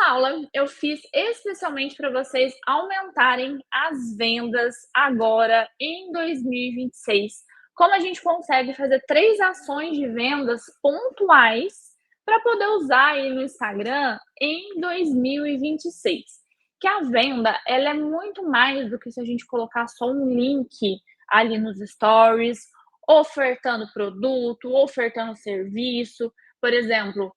aula eu fiz especialmente para vocês aumentarem as vendas agora em 2026. Como a gente consegue fazer 3 ações de vendas pontuais para poder usar aí no Instagram em 2026. Que a venda, ela é muito mais do que se a gente colocar só um link ali nos stories, ofertando produto, ofertando serviço. Por exemplo,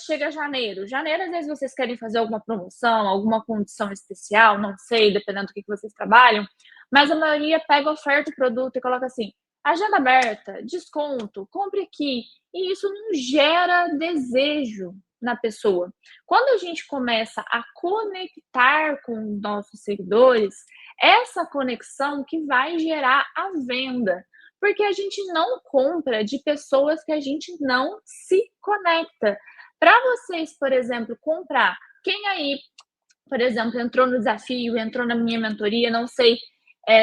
chega janeiro. Janeiro, às vezes, vocês querem fazer alguma promoção, alguma condição especial, não sei, dependendo do que vocês trabalham, mas a maioria pega, oferta o produto e coloca assim: agenda aberta, desconto, compre aqui. E isso não gera desejo na pessoa. Quando a gente começa a conectar com os nossos seguidores, essa conexão que vai gerar a venda. Porque a gente não compra de pessoas que a gente não se conecta. Para vocês, por exemplo, comprar, quem aí, por exemplo, entrou no desafio, entrou na minha mentoria, não sei,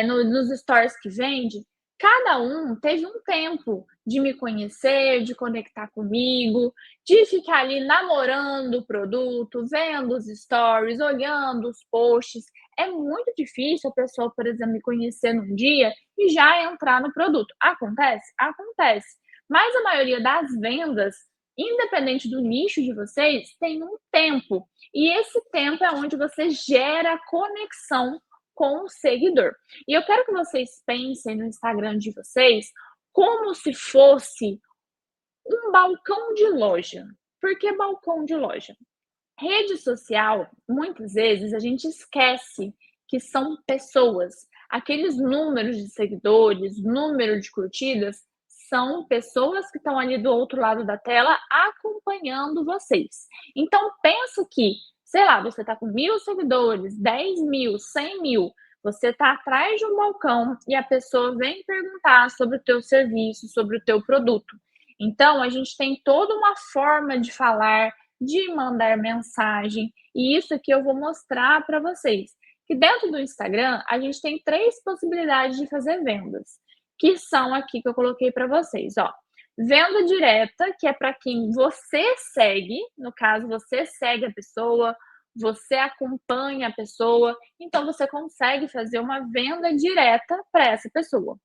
nos stories que vende, cada um teve um tempo de me conhecer, de conectar comigo, de ficar ali namorando o produto, vendo os stories, olhando os posts. É muito difícil a pessoa, por exemplo, me conhecer num dia e já entrar no produto. Acontece? Acontece. Mas a maioria das vendas, independente do nicho de vocês, tem um tempo. E esse tempo é onde você gera conexão com o seguidor. E eu quero que vocês pensem no Instagram de vocês como se fosse um balcão de loja. Por que balcão de loja? Rede social, muitas vezes a gente esquece que são pessoas. Aqueles números de seguidores, número de curtidas, são pessoas que estão ali do outro lado da tela acompanhando vocês. Então pensa que, sei lá, você está com 1.000 seguidores, 10.000, 100.000, você está atrás de um balcão e a pessoa vem perguntar sobre o teu serviço, sobre o teu produto. Então a gente tem toda uma forma de falar, de mandar mensagem, e isso aqui eu vou mostrar para vocês. Que dentro do Instagram, a gente tem 3 possibilidades de fazer vendas, que são aqui que eu coloquei para vocês, ó. Venda direta, que é para quem você segue, no caso, você segue a pessoa, você acompanha a pessoa, então você consegue fazer uma venda direta para essa pessoa.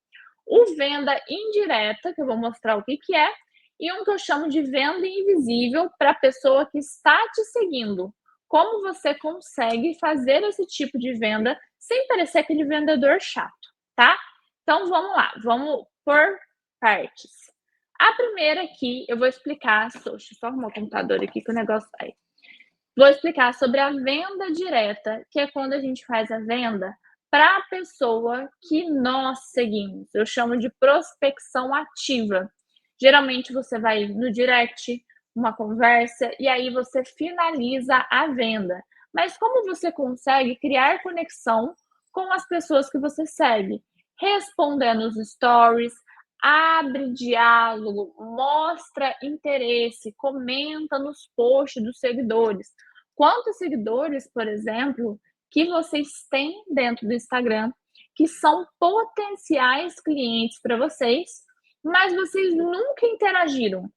O venda indireta, que eu vou mostrar o que que é, e um que eu chamo de venda invisível para a pessoa que está te seguindo. Como você consegue fazer esse tipo de venda sem parecer aquele vendedor chato, tá? Então vamos lá, vamos por partes. A primeira aqui eu vou explicar, deixa eu só arrumar o computador aqui que o negócio tá aí. Vou explicar sobre a venda direta, que é quando a gente faz a venda para a pessoa que nós seguimos. Eu chamo de prospecção ativa. Geralmente você vai no direct, uma conversa, e aí você finaliza a venda. Mas como você consegue criar conexão com as pessoas que você segue? Respondendo os stories, abre diálogo, mostra interesse, comenta nos posts dos seguidores. Quantos seguidores, por exemplo, que vocês têm dentro do Instagram que são potenciais clientes para vocês, mas vocês nunca interagiram?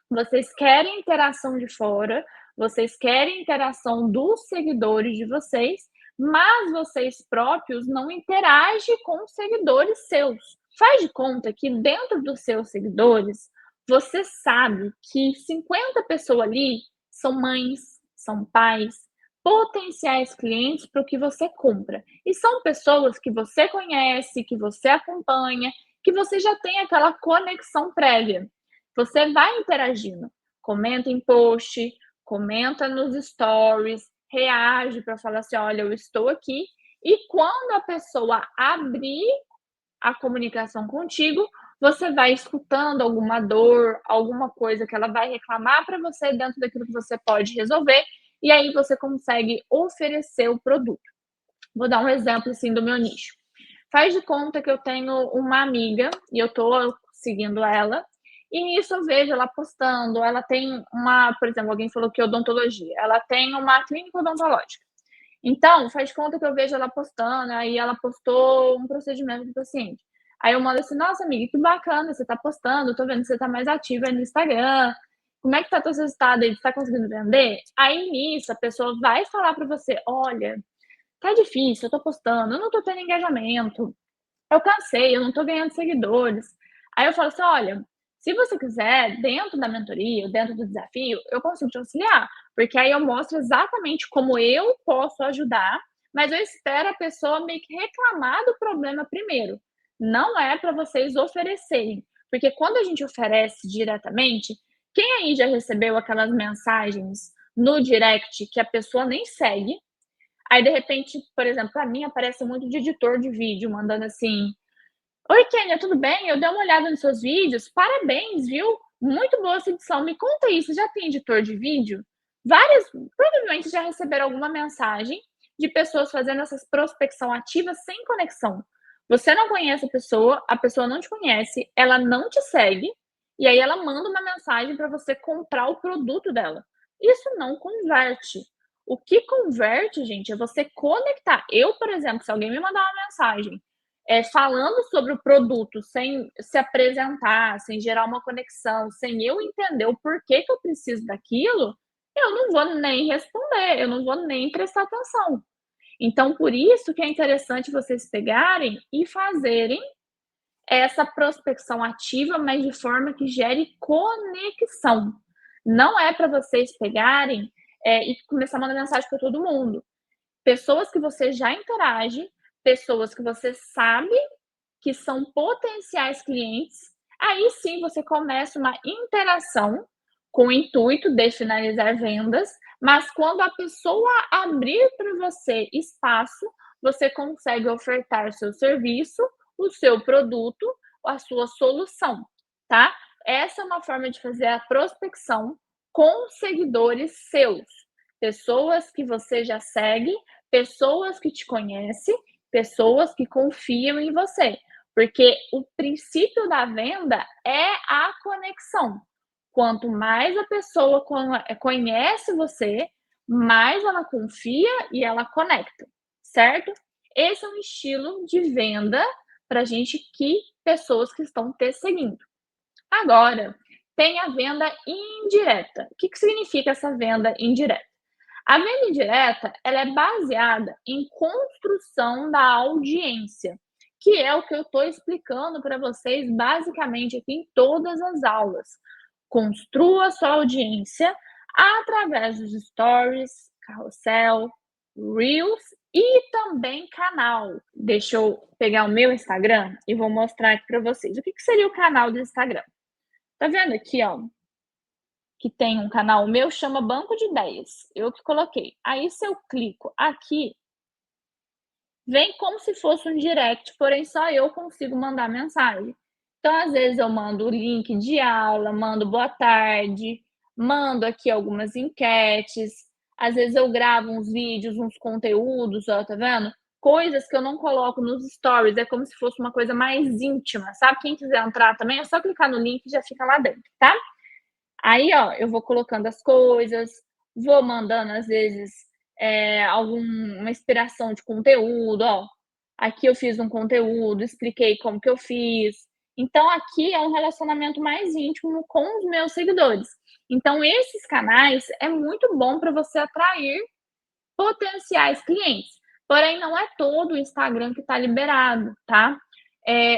Vocês querem interação de fora, vocês querem interação dos seguidores de vocês, mas vocês próprios não interagem com os seguidores seus. Faz de conta que dentro dos seus seguidores, você sabe que 50 pessoas ali são mães, são pais, potenciais clientes para o que você compra. E são pessoas que você conhece, que você acompanha, que você já tem aquela conexão prévia. Você vai interagindo, comenta em post, comenta nos stories, reage para falar assim: olha, eu estou aqui. E quando a pessoa abrir a comunicação contigo, você vai escutando alguma dor, alguma coisa que ela vai reclamar para você dentro daquilo que você pode resolver, e aí você consegue oferecer o produto. Vou dar um exemplo assim do meu nicho. Faz de conta que eu tenho uma amiga e eu tô seguindo ela, e nisso eu vejo ela postando, ela tem uma, por exemplo, alguém falou que é odontologia, ela tem uma clínica odontológica. Então, faz de conta que eu vejo ela postando, aí ela postou um procedimento do paciente. Aí eu mando assim: nossa, amiga, que bacana, você tá postando, tô vendo que você tá mais ativa aí no Instagram. Como é que tá teus resultados aí? Tu tá conseguindo vender?". Aí nisso a pessoa vai falar para você: "Olha, tá difícil, eu tô postando, eu não tô tendo engajamento, eu cansei, eu não tô ganhando seguidores". Aí eu falo assim: "Olha, se você quiser, dentro da mentoria, dentro do desafio, eu consigo te auxiliar, porque aí eu mostro exatamente como eu posso ajudar, mas eu espero a pessoa meio que reclamar do problema primeiro. Não é para vocês oferecerem, porque quando a gente oferece diretamente, quem aí já recebeu aquelas mensagens no direct que a pessoa nem segue, aí de repente, por exemplo, para mim aparece muito de editor de vídeo mandando assim: "Oi Kênia, tudo bem? Eu dei uma olhada nos seus vídeos, parabéns, viu? Muito boa essa edição. Me conta aí, você já tem editor de vídeo?". Várias provavelmente já receberam alguma mensagem de pessoas fazendo essas prospecção ativa sem conexão. Você não conhece a pessoa não te conhece, ela não te segue, e aí ela manda uma mensagem para você comprar o produto dela. Isso não converte. O que converte, gente, é você conectar. Eu, por exemplo, se alguém me mandar uma mensagem falando sobre o produto sem se apresentar, sem gerar uma conexão, sem eu entender o porquê que eu preciso daquilo, eu não vou nem responder, eu não vou nem prestar atenção. Então, por isso que é interessante vocês pegarem e fazerem essa prospecção ativa, mas de forma que gere conexão. Não é para vocês pegarem e começar a mandar mensagem para todo mundo. Pessoas que você já interage, pessoas que você sabe que são potenciais clientes, aí sim você começa uma interação com o intuito de finalizar vendas, mas quando a pessoa abrir para você espaço, você consegue ofertar seu serviço, o seu produto, a sua solução, tá? Essa é uma forma de fazer a prospecção com seguidores seus, pessoas que você já segue, pessoas que te conhecem, pessoas que confiam em você. Porque o princípio da venda é a conexão. Quanto mais a pessoa conhece você, mais ela confia e ela conecta, certo? Esse é um estilo de venda para gente que pessoas que estão te seguindo. Agora, tem a venda indireta. O que significa essa venda indireta? A venda indireta, ela é baseada em construção da audiência, que é o que eu estou explicando para vocês basicamente aqui em todas as aulas. Construa sua audiência através dos stories, carrossel, reels e também canal. Deixa eu pegar o meu Instagram e vou mostrar aqui para vocês. O que seria o canal do Instagram? Tá vendo aqui, ó? Que tem um canal meu, chama Banco de Ideias, eu que coloquei. Aí se eu clico aqui, vem como se fosse um direct, porém só eu consigo mandar mensagem. Então, às vezes eu mando o link de aula, mando boa tarde, mando aqui algumas enquetes, às vezes eu gravo uns vídeos, uns conteúdos, ó, tá vendo? Coisas que eu não coloco nos stories, é como se fosse uma coisa mais íntima, sabe? Quem quiser entrar também é só clicar no link e já fica lá dentro, tá? Aí, ó, eu vou colocando as coisas, vou mandando às vezes, alguma inspiração de conteúdo, ó, aqui eu fiz um conteúdo, expliquei como que eu fiz. Então aqui é um relacionamento mais íntimo com os meus seguidores. Então esses canais é muito bom para você atrair potenciais clientes, porém não é todo o Instagram que está liberado, tá?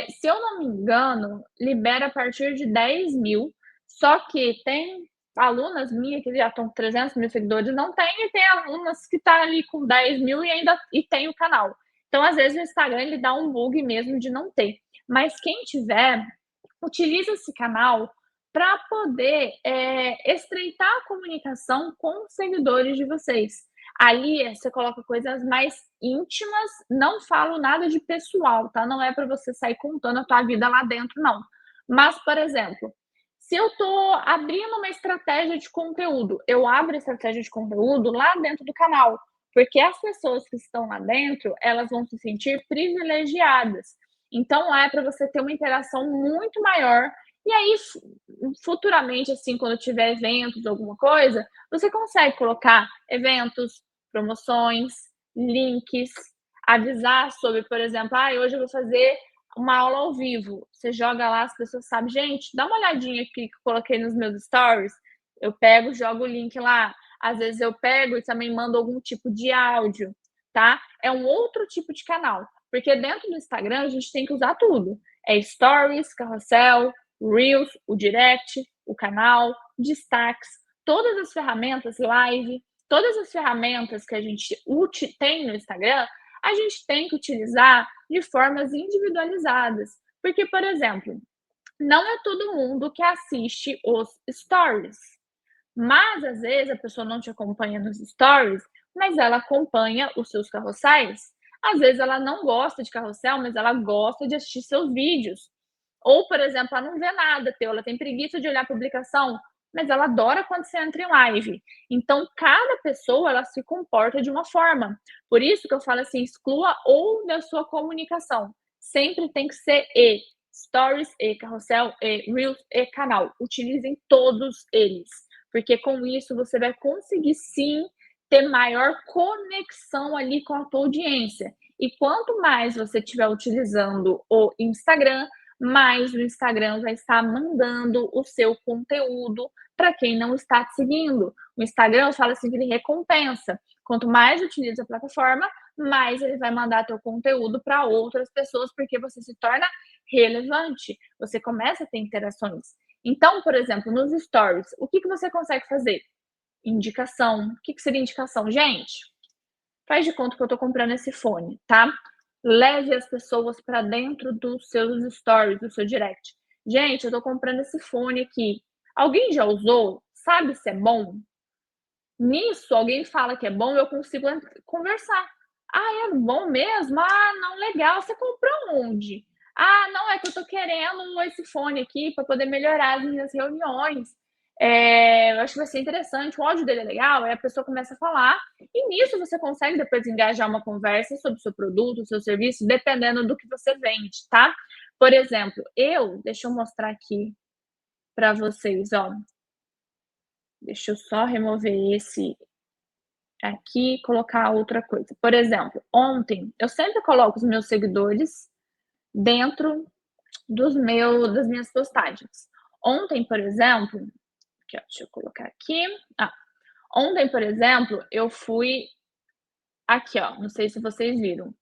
Se eu não me engano, libera a partir de 10.000, só que tem alunas minhas que já estão com 300.000 seguidores, não tem, e tem alunas que tá ali com 10.000 e ainda tem o canal. Então, às vezes, o Instagram ele dá um bug mesmo de não ter. Mas quem tiver, utiliza esse canal para poder estreitar a comunicação com os seguidores de vocês. Ali você coloca coisas mais íntimas, não falo nada de pessoal, tá? Não é para você sair contando a tua vida lá dentro, não. Mas, por exemplo, se eu tô abrindo uma estratégia de conteúdo, eu abro a estratégia de conteúdo lá dentro do canal, porque as pessoas que estão lá dentro, elas vão se sentir privilegiadas. Então lá é para você ter uma interação muito maior. E aí, futuramente, assim, quando tiver eventos, alguma coisa, você consegue colocar eventos, promoções, links, avisar sobre, por exemplo, hoje eu vou fazer uma aula ao vivo. Você joga lá, as pessoas sabem, gente, dá uma olhadinha aqui que eu coloquei nos meus stories. Eu pego, jogo o link lá. Às vezes eu pego e também mando algum tipo de áudio, tá? É um outro tipo de canal, porque dentro do Instagram a gente tem que usar tudo. É stories, carrossel, reels, o direct, o canal, destaques, todas as ferramentas, live, todas as ferramentas que a gente tem no Instagram, a gente tem que utilizar de formas individualizadas. Porque, por exemplo, não é todo mundo que assiste os stories. Mas às vezes a pessoa não te acompanha nos stories, mas ela acompanha os seus carrosséis. Às vezes ela não gosta de carrossel, mas ela gosta de assistir seus vídeos. Ou, por exemplo, ela não vê nada teu, ela tem preguiça de olhar a publicação, mas ela adora quando você entra em live. Então, cada pessoa ela se comporta de uma forma. Por isso que eu falo assim, exclua ou da sua comunicação. Sempre tem que ser stories e carrossel e reels e canal. Utilizem todos eles, porque com isso você vai conseguir sim ter maior conexão ali com a tua audiência. E quanto mais você estiver utilizando o Instagram, mais o Instagram vai estar mandando o seu conteúdo para quem não está te seguindo. O Instagram fala assim que ele recompensa. Quanto mais utiliza a plataforma, mais ele vai mandar teu conteúdo para outras pessoas, porque você se torna relevante, você começa a ter interações. Então, por exemplo, nos stories, o que você consegue fazer? Indicação. O que seria indicação? Gente, faz de conta que eu estou comprando esse fone, tá? Leve as pessoas para dentro dos seus stories, do seu direct. Gente, eu estou comprando esse fone aqui. Alguém já usou? Sabe se é bom? Nisso, alguém fala que é bom, eu consigo conversar. Ah, é bom mesmo? Ah, não, legal. Você comprou onde? Ah, não, é que eu tô querendo esse fone aqui para poder melhorar as minhas reuniões. Eu acho que vai ser interessante, o áudio dele é legal, aí a pessoa começa a falar, e nisso você consegue depois engajar uma conversa sobre o seu produto, o seu serviço, dependendo do que você vende, tá? Por exemplo, deixa eu mostrar aqui para vocês, ó. Deixa eu só remover esse aqui e colocar outra coisa. Por exemplo, ontem eu sempre coloco os meus seguidores dentro das minhas postagens. Ontem, por exemplo, aqui, ó, deixa eu colocar aqui. Ontem, por exemplo, eu fui aqui, ó, não sei se vocês viram.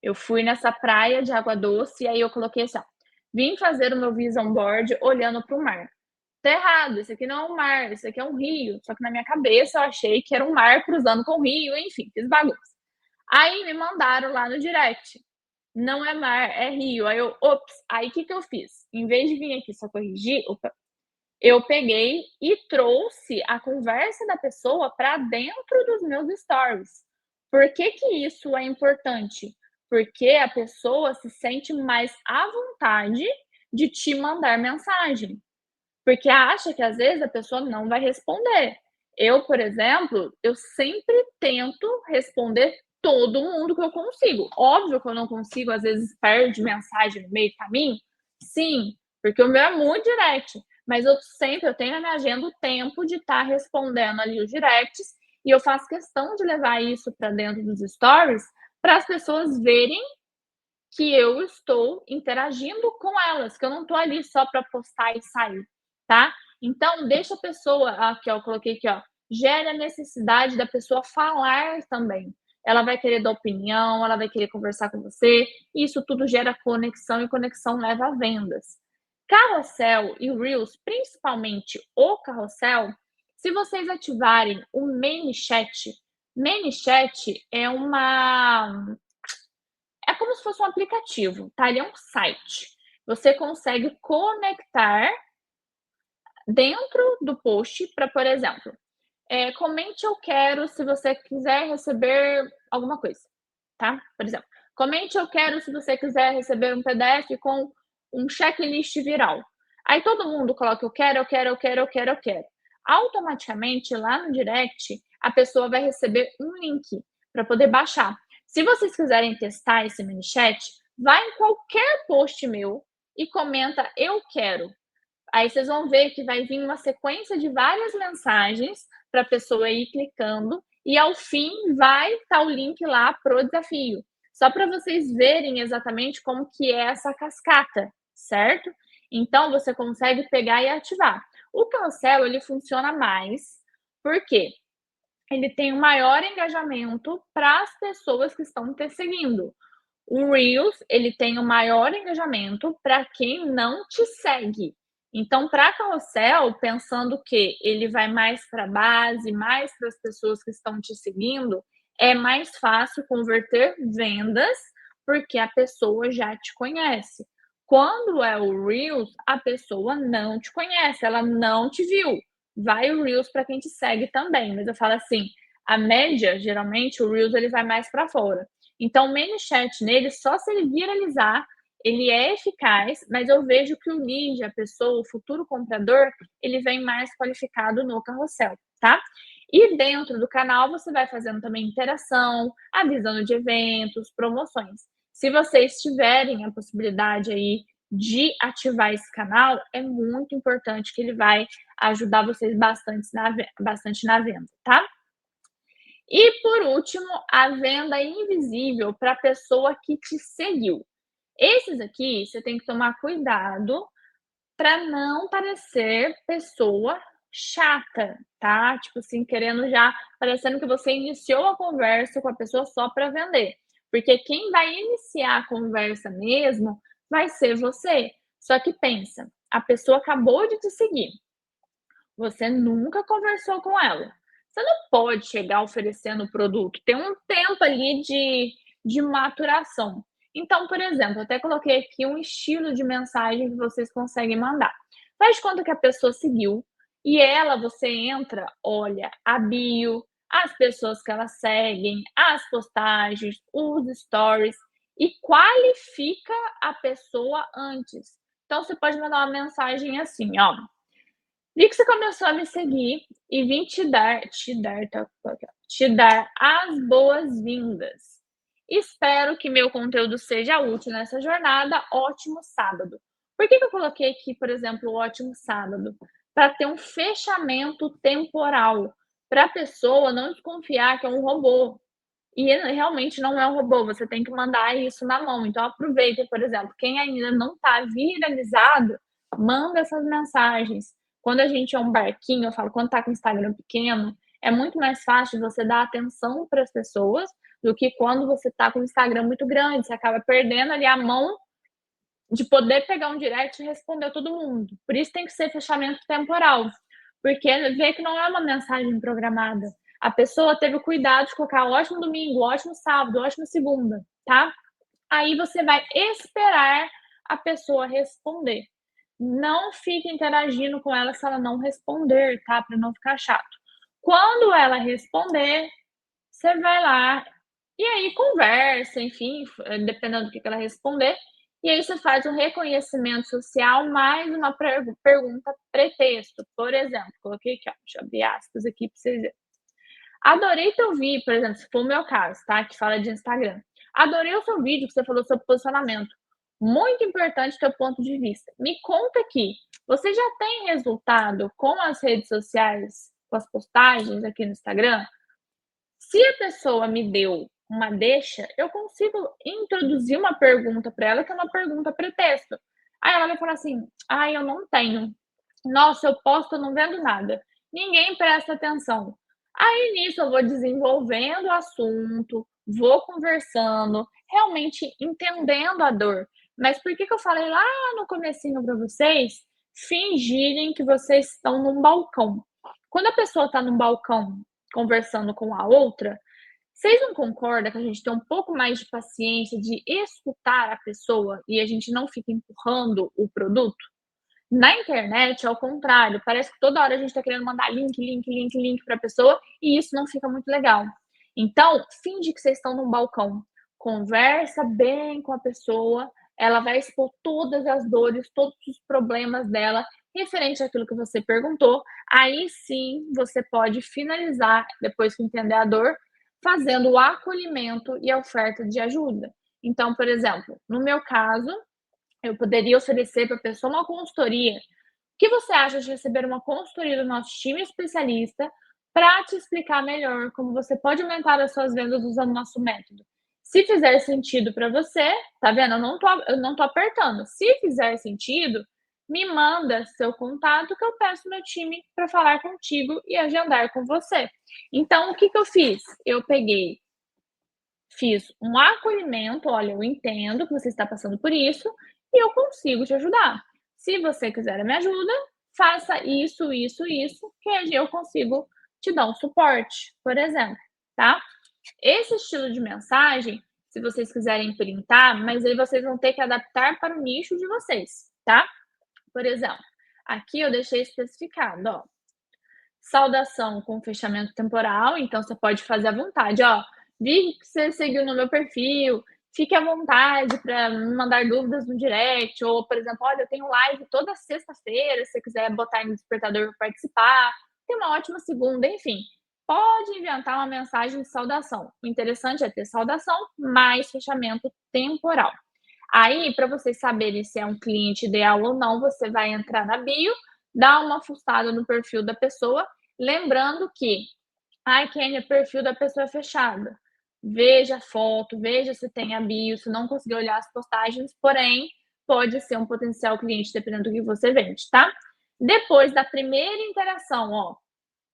Eu fui nessa praia de água doce e aí eu coloquei assim, ó, vim fazer o meu vision board olhando para o mar. Tá errado, esse aqui não é um mar, esse aqui é um rio. Só que na minha cabeça eu achei que era um mar cruzando com o rio, enfim, fiz bagunça. Aí me mandaram lá no direct. Não é mar, é rio. Aí eu, ops, aí o que eu fiz? Em vez de vir aqui só corrigir, eu peguei e trouxe a conversa da pessoa para dentro dos meus stories. Por que isso é importante? Porque a pessoa se sente mais à vontade de te mandar mensagem. Porque acha que às vezes a pessoa não vai responder. Eu, por exemplo, eu sempre tento responder todo mundo que eu consigo. Óbvio que eu não consigo, às vezes perde mensagem no meio do caminho. Sim, porque o meu é muito direct. Mas eu tenho na minha agenda o tempo de estar respondendo ali os directs. E eu faço questão de levar isso para dentro dos stories para as pessoas verem que eu estou interagindo com elas, que eu não estou ali só para postar e sair, tá? Então, deixa a pessoa, aqui, ó, eu coloquei aqui, ó, gera a necessidade da pessoa falar também. Ela vai querer dar opinião, ela vai querer conversar com você, e isso tudo gera conexão e conexão leva a vendas. Carrossel e Reels, principalmente o carrossel, se vocês ativarem o ManyChat é como se fosse um aplicativo, tá? Ele é um site. Você consegue conectar dentro do post para, por exemplo, comente eu quero se você quiser receber alguma coisa, tá? Por exemplo, comente eu quero se você quiser receber um PDF com um checklist viral. Aí todo mundo coloca eu quero, eu quero, eu quero, eu quero, eu quero. Automaticamente lá no direct a pessoa vai receber um link para poder baixar. Se vocês quiserem testar esse mini chat, vai em qualquer post meu e comenta eu quero. Aí vocês vão ver que vai vir uma sequência de várias mensagens para a pessoa ir clicando e ao fim vai estar o link lá pro desafio. Só para vocês verem exatamente como que é essa cascata, certo? Então você consegue pegar e ativar. O carrossel, ele funciona mais, porque ele tem um maior engajamento para as pessoas que estão te seguindo. O Reels, ele tem o maior engajamento para quem não te segue. Então, para carrossel, pensando que ele vai mais para a base, mais para as pessoas que estão te seguindo, é mais fácil converter vendas, porque a pessoa já te conhece. Quando é o Reels, a pessoa não te conhece, ela não te viu. Vai o Reels para quem te segue também, mas eu falo assim, a média, geralmente, o Reels ele vai mais para fora. Então, o ManyChat nele, só se ele viralizar, ele é eficaz, mas eu vejo que o lead, a pessoa, o futuro comprador, ele vem mais qualificado no carrossel, tá? E dentro do canal você vai fazendo também interação, avisando de eventos, promoções. Se vocês tiverem a possibilidade aí de ativar esse canal, é muito importante que ele vai ajudar vocês bastante na venda, tá? E por último, a venda invisível para a pessoa que te seguiu. Esses aqui você tem que tomar cuidado para não parecer pessoa chata, tá? Tipo assim, querendo já parecendo que você iniciou a conversa com a pessoa só para vender. Porque quem vai iniciar a conversa mesmo vai ser você. Só que pensa, a pessoa acabou de te seguir. Você nunca conversou com ela. Você não pode chegar oferecendo o produto, tem um tempo ali de maturação. Então, por exemplo, eu até coloquei aqui um estilo de mensagem que vocês conseguem mandar. Faz de conta que a pessoa seguiu e ela, você entra, olha a bio, as pessoas que ela seguem, as postagens, os stories e qualifica a pessoa antes. Então, você pode mandar uma mensagem assim, ó. Vi que você começou a me seguir e vim te dar as boas-vindas. Espero que meu conteúdo seja útil nessa jornada. Ótimo sábado. Por que eu coloquei aqui, por exemplo, o ótimo sábado? Para ter um fechamento temporal, para a pessoa não desconfiar que é um robô. E realmente não é um robô, você tem que mandar isso na mão. Então aproveita, por exemplo, quem ainda não está viralizado, manda essas mensagens. Quando a gente é um barquinho, eu falo, quando está com o Instagram pequeno, é muito mais fácil você dar atenção para as pessoas do que quando você está com o Instagram muito grande, você acaba perdendo ali a mão de poder pegar um direct e responder todo mundo. Por isso tem que ser fechamento temporal, porque vê que não é uma mensagem programada. A pessoa teve o cuidado de colocar ótimo domingo, ótimo sábado, ótimo segunda, tá? Aí você vai esperar a pessoa responder. Não fique interagindo com ela se ela não responder, tá? Para não ficar chato. Quando ela responder, você vai lá e aí conversa, enfim, dependendo do que ela responder. E aí você faz um reconhecimento social mais uma pergunta pretexto. Por exemplo, coloquei aqui, ó, deixa eu abrir aspas aqui para vocês verem. Adorei teu vídeo, por exemplo, se for o meu caso, tá? Que fala de Instagram. Adorei o seu vídeo que você falou sobre posicionamento. Muito importante teu ponto de vista. Me conta aqui, você já tem resultado com as redes sociais, com as postagens aqui no Instagram? Se a pessoa me deu uma deixa, eu consigo introduzir uma pergunta para ela, que é uma pergunta pretexto. Aí ela vai falar assim: ai, eu não tenho. Nossa, eu posto, eu não vendo nada. Ninguém presta atenção. Aí nisso eu vou desenvolvendo o assunto, vou conversando, realmente entendendo a dor. Mas por que eu falei lá no comecinho para vocês fingirem que vocês estão num balcão? Quando a pessoa está num balcão conversando com a outra, vocês não concordam que a gente tem um pouco mais de paciência de escutar a pessoa e a gente não fica empurrando o produto? Na internet, ao contrário, parece que toda hora a gente está querendo mandar link para a pessoa e isso não fica muito legal. Então, finge que vocês estão num balcão, conversa bem com a pessoa, ela vai expor todas as dores, todos os problemas dela referente àquilo que você perguntou. Aí sim você pode finalizar, depois que entender a dor, fazendo o acolhimento e a oferta de ajuda. Então, por exemplo, no meu caso, eu poderia oferecer para a pessoa uma consultoria. O que você acha de receber uma consultoria do nosso time especialista para te explicar melhor como você pode aumentar as suas vendas usando o nosso método? Se fizer sentido para você, tá vendo? Eu não tô apertando. Se fizer sentido, me manda seu contato que eu peço meu time para falar contigo e agendar com você. Então, o que que eu fiz? Eu peguei, fiz um acolhimento, olha, eu entendo que você está passando por isso e eu consigo te ajudar. Se você quiser a minha ajuda, faça isso, isso, isso, que aí eu consigo te dar um suporte, por exemplo, tá? Esse estilo de mensagem, se vocês quiserem printar, mas aí vocês vão ter que adaptar para o nicho de vocês, tá? Por exemplo, aqui eu deixei especificado, ó, saudação com fechamento temporal, então você pode fazer à vontade, ó. Vi que você seguiu no meu perfil, fique à vontade para me mandar dúvidas no direct, ou, por exemplo, olha, eu tenho live toda sexta-feira, se você quiser botar aí no despertador para participar, tem uma ótima segunda, enfim. Pode inventar uma mensagem de saudação. O interessante é ter saudação mais fechamento temporal. Aí, para vocês saberem se é um cliente ideal ou não, você vai entrar na bio, dar uma fuçada no perfil da pessoa, lembrando que, ai, Kênia, o perfil da pessoa é fechado. Veja a foto, veja se tem a bio, se não conseguir olhar as postagens, porém, pode ser um potencial cliente, dependendo do que você vende, tá? Depois da primeira interação, ó,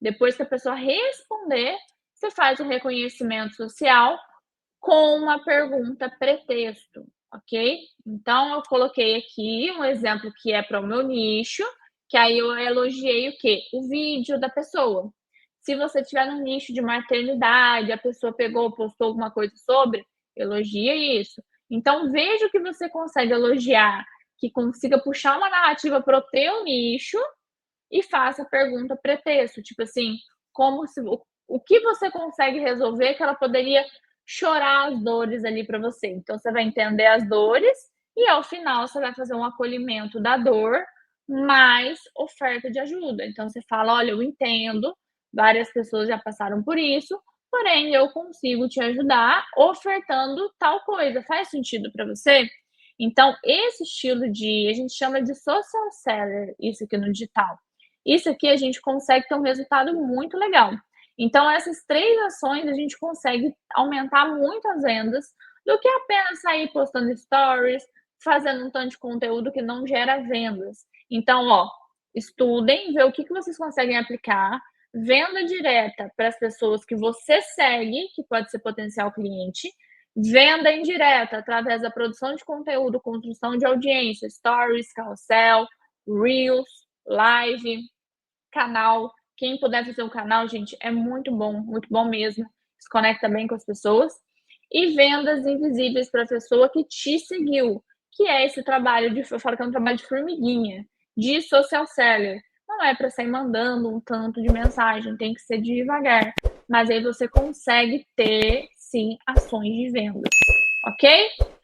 depois que a pessoa responder, você faz o reconhecimento social com uma pergunta pretexto, ok? Então, eu coloquei aqui um exemplo que é para o meu nicho, que aí eu elogiei o quê? O vídeo da pessoa. Se você tiver no nicho de maternidade, a pessoa pegou, postou alguma coisa sobre, elogia isso. Então, veja o que você consegue elogiar, que consiga puxar uma narrativa para o teu nicho e faça a pergunta pretexto, tipo assim, como se o que você consegue resolver que ela poderia chorar as dores ali para você. Então você vai entender as dores e ao final você vai fazer um acolhimento da dor, mais oferta de ajuda. Então você fala: "Olha, eu entendo, várias pessoas já passaram por isso, porém eu consigo te ajudar ofertando tal coisa. Faz sentido para você?". Então esse estilo de a gente chama de social seller, isso aqui no digital. Isso aqui a gente consegue ter um resultado muito legal. Então, essas 3 ações a gente consegue aumentar muito as vendas, do que apenas sair postando stories, fazendo um tanto de conteúdo que não gera vendas. Então, ó, estudem, vê o que que vocês conseguem aplicar, venda direta para as pessoas que você segue, que pode ser potencial cliente, venda indireta através da produção de conteúdo, construção de audiência, stories, carrossel, reels, live, canal. Quem puder fazer um canal, gente, é muito bom mesmo. Se conecta bem com as pessoas. E vendas invisíveis para a pessoa que te seguiu, que é esse trabalho de, eu falo que é um trabalho de formiguinha, de social seller. Não é para sair mandando um tanto de mensagem, tem que ser devagar. Mas aí você consegue ter, sim, ações de vendas. Ok?